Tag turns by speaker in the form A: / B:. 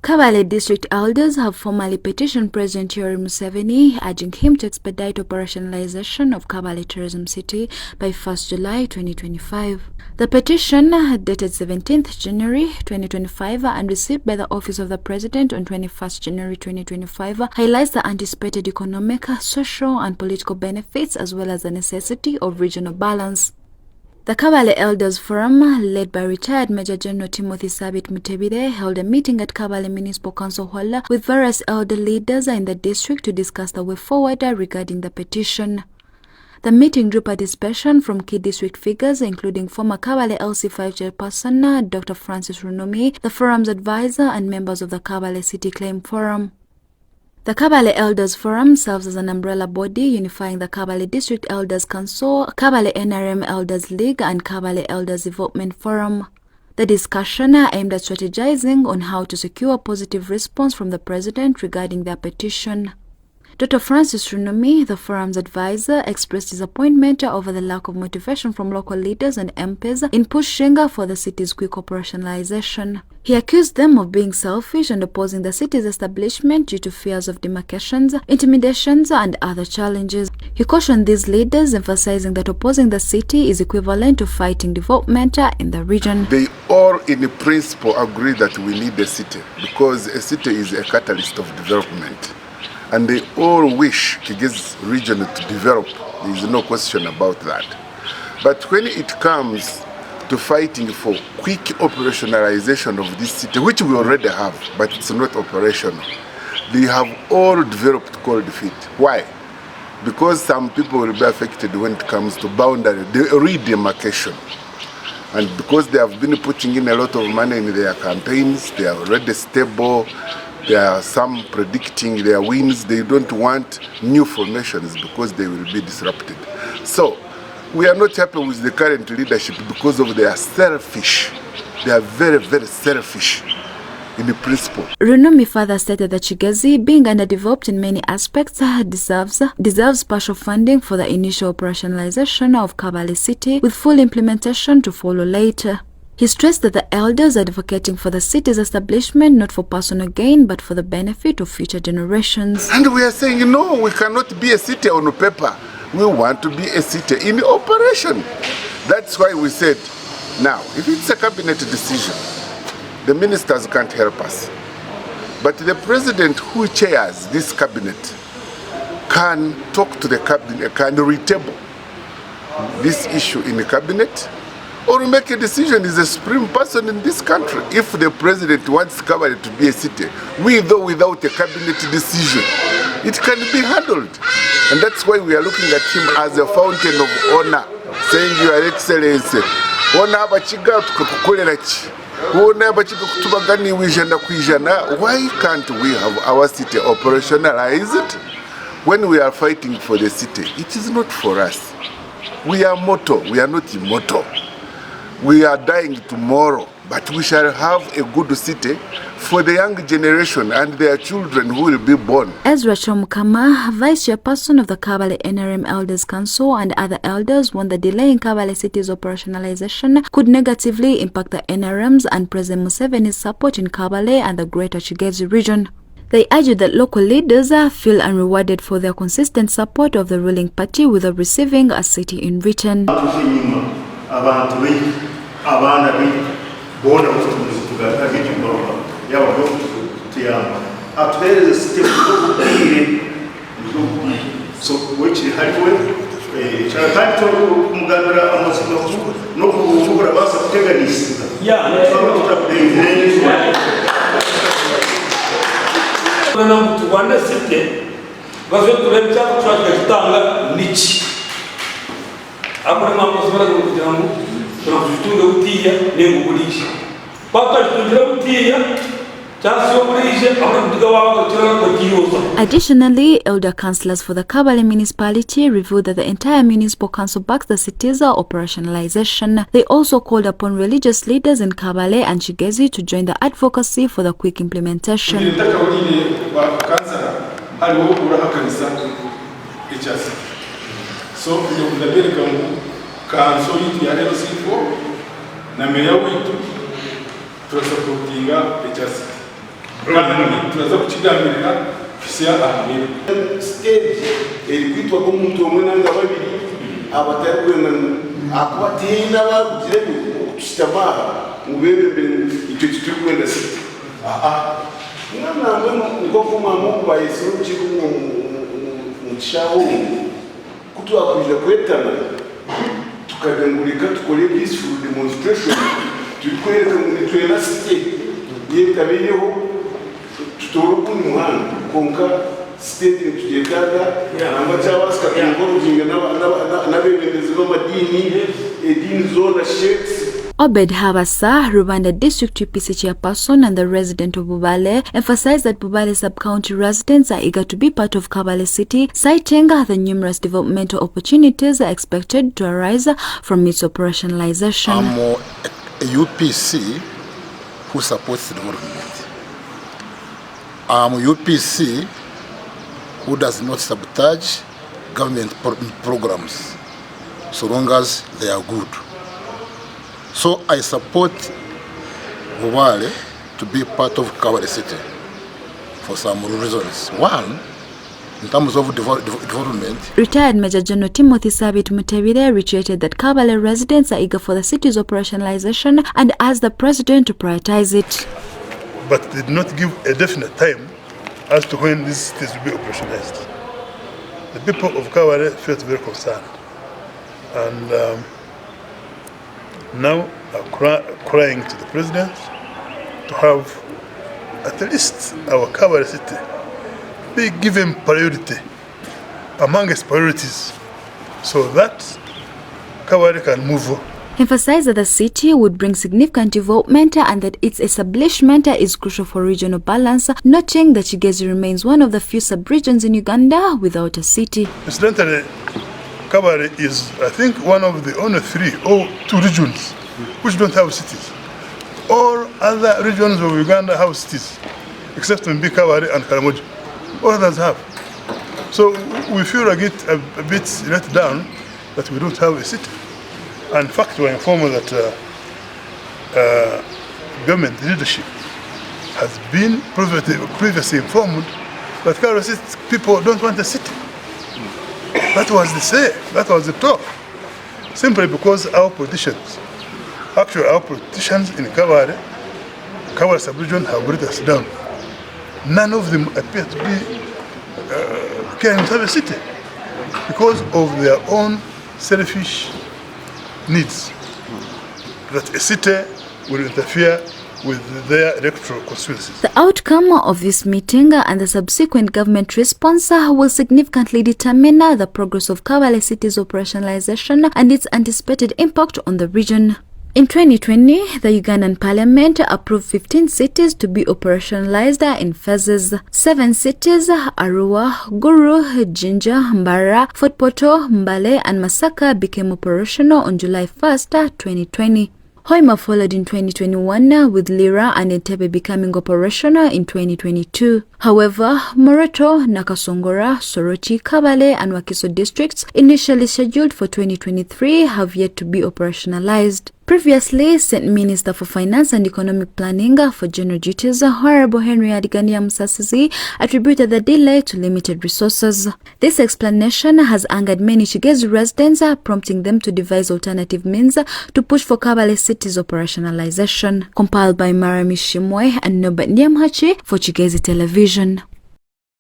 A: Kabale district elders have formally petitioned President Museveni, urging him to expedite operationalization of Kabale Tourism City by 1st July 2025. The petition, dated 17th January 2025 and received by the Office of the President on 21st January 2025, highlights the anticipated economic, social and political benefits as well as the necessity of regional balance. The Kabale Elders Forum, led by retired Major General Timothy Sabit Mutebire, held a meeting at Kabale Municipal Council Hall with various elder leaders in the district to discuss the way forward regarding the petition. The meeting drew participation from key district figures, including former Kabale LC5 chairperson Dr. Francis Runomi, the forum's advisor, and members of the Kabale City Claim Forum. The Kabale Elders Forum serves as an umbrella body unifying the Kabale District Elders Council, Kabale NRM Elders League and Kabale Elders Development Forum. The discussion aimed at strategizing on how to secure a positive response from the President regarding their petition. Dr. Francis Runomi, the forum's advisor, expressed disappointment over the lack of motivation from local leaders and MPs in pushing for the city's quick operationalization. He accused them of being selfish and opposing the city's establishment due to fears of demarcations, intimidations, and other challenges. He cautioned these leaders, emphasizing that opposing the city is equivalent to fighting development in the region.
B: They all, in principle, agree that we need a city because a city is a catalyst of development. And they all wish Kigezi region to develop. There is no question about that. But when it comes to fighting for quick operationalization of this city, which we already have, but it's not operational, they have all developed cold feet. Why? Because some people will be affected when it comes to boundary, the redemarcation. And because they have been putting in a lot of money in their campaigns, they are already stable. There are some predicting their wins. They don't want new formations because they will be disrupted. So we are not happy with the current leadership because of their selfish. They are very, very selfish in the principle.
A: Runomi further stated that Kigezi, being underdeveloped in many aspects, deserves partial funding for the initial operationalization of Kabale City, with full implementation to follow later. He stressed that the elders are advocating for the city's establishment not for personal gain but for the benefit of future generations.
B: And we are saying, no, we cannot be a city on paper. We want to be a city in operation. That's why we said, now, if it's a cabinet decision, the ministers can't help us. But the president who chairs this cabinet can talk to the cabinet, can retable this issue in the cabinet, or make a decision as a supreme person in this country. If the president wants Kabale to be a city, though without a cabinet decision, it can be handled. And that's why we are looking at him as a fountain of honor, saying, Your Excellency, why can't we have our city operationalized? When we are fighting for the city, it is not for us. We are mortal, we are not immortal. We are dying tomorrow, but we shall have a good city for the young generation and their children who will be born.
A: Ezra Chomukama, Vice Chairperson of the Kabale NRM Elders Council, and other elders warned the delay in Kabale City's operationalization could negatively impact the NRM's and President Museveni's support in Kabale and the greater Kigezi region. They argued that local leaders feel unrewarded for their consistent support of the ruling party without receiving a city in return.
C: Abana bona tugagira yabo tiyama atwereze step so which hariwe cyakati umugandira amaziko no kubura basa kuteganisa
D: na mtu wanda site bazo tulemcha kuchaka kitanga nichi abura mambo sura kugira ngo
A: Additionally, elder councillors for the Kabale municipality revealed that the entire municipal council backs the city's operationalization. They also called upon religious leaders in Kabale and Kigezi to join the advocacy for the quick implementation.
C: Kanso yitu ya LC4 na meya witu tunasapotinga HRC
E: kandi turaza kukiganirira ofisiya ahantu
F: stage kwitwa ko umuntu umwe nanga babiri abatari kwenda akubateye n'abagire kushitamaha mubebe icyo kituri kwenda site mwana ngo kumamo bayisuru kiku mushaho kutwakwije kwetana tukagangurika tukore peaceful demonstration tukwereka muri twena site yekabeyeho tutoroka umuhanda konka state tugetaga namba cyabasika ingoro jinga n'abemendezi b'amadini edini zona sheikhs.
A: Obed Habasa, Rwanda District UPC chairperson and the resident of Bubale, emphasized that Bubale sub-county residents are eager to be part of Kabale city, citing the numerous developmental opportunities expected to arise from its operationalization.
G: I'm a UPC who supports development. I'm a UPC who does not sabotage government programs so long as they are good. So I support Bubale to be part of Kabale city for some reasons. One, in terms of development.
A: Retired Major General Timothy Sabit Mutebile reiterated that Kabale residents are eager for the city's operationalization and asked the president to prioritize it.
H: But they did not give a definite time as to when these cities will be operationalized. The people of Kabale felt very concerned and now are crying to the president to have at least our Kabale city be given priority among its priorities so that Kabale can move on.
A: Emphasized that the city would bring significant development and that its establishment is crucial for regional balance, noting that Kigezi remains one of the few sub-regions in Uganda without a city.
H: Incidentally, Kabale is, I think, one of the only 3 or 2 regions which don't have cities. All other regions of Uganda have cities, except Mbi, Kabale and Karamoja. All others have. So we feel like it a bit let down that we don't have a city. And in fact, we are informed that government leadership has been previously informed that Kabale city people don't want a city. That was the say, that was the talk. Simply because our politicians, actually our politicians in Kabale sub-region have brought us down. None of them appear to be caring to have a city because of their own selfish needs. That a city will interfere with their electoral constituencies.
A: The outcome of this meeting and the subsequent government response will significantly determine the progress of Kabale city's operationalization and its anticipated impact on the region. In 2020, the Ugandan Parliament approved 15 cities to be operationalized in phases. 7 cities, Arua, Guru, Jinja, Mbara, Fort Portal, Mbale and Masaka became operational on July 1st, 2020. Hoima followed in 2021 with Lira and Entebbe becoming operational in 2022. However, Moreto, Nakasongora, Soroti, Kabale and Wakiso districts initially scheduled for 2023 have yet to be operationalized. Previously, State Minister for Finance and Economic Planning for General Duties, Honorable Henry Adigania Musasizi, attributed the delay to limited resources. This explanation has angered many Kigezi residents, prompting them to devise alternative means to push for Kabale city's operationalization. Compiled by Marami Shimwe and Nobat Nyamhachi for Kigezi Television.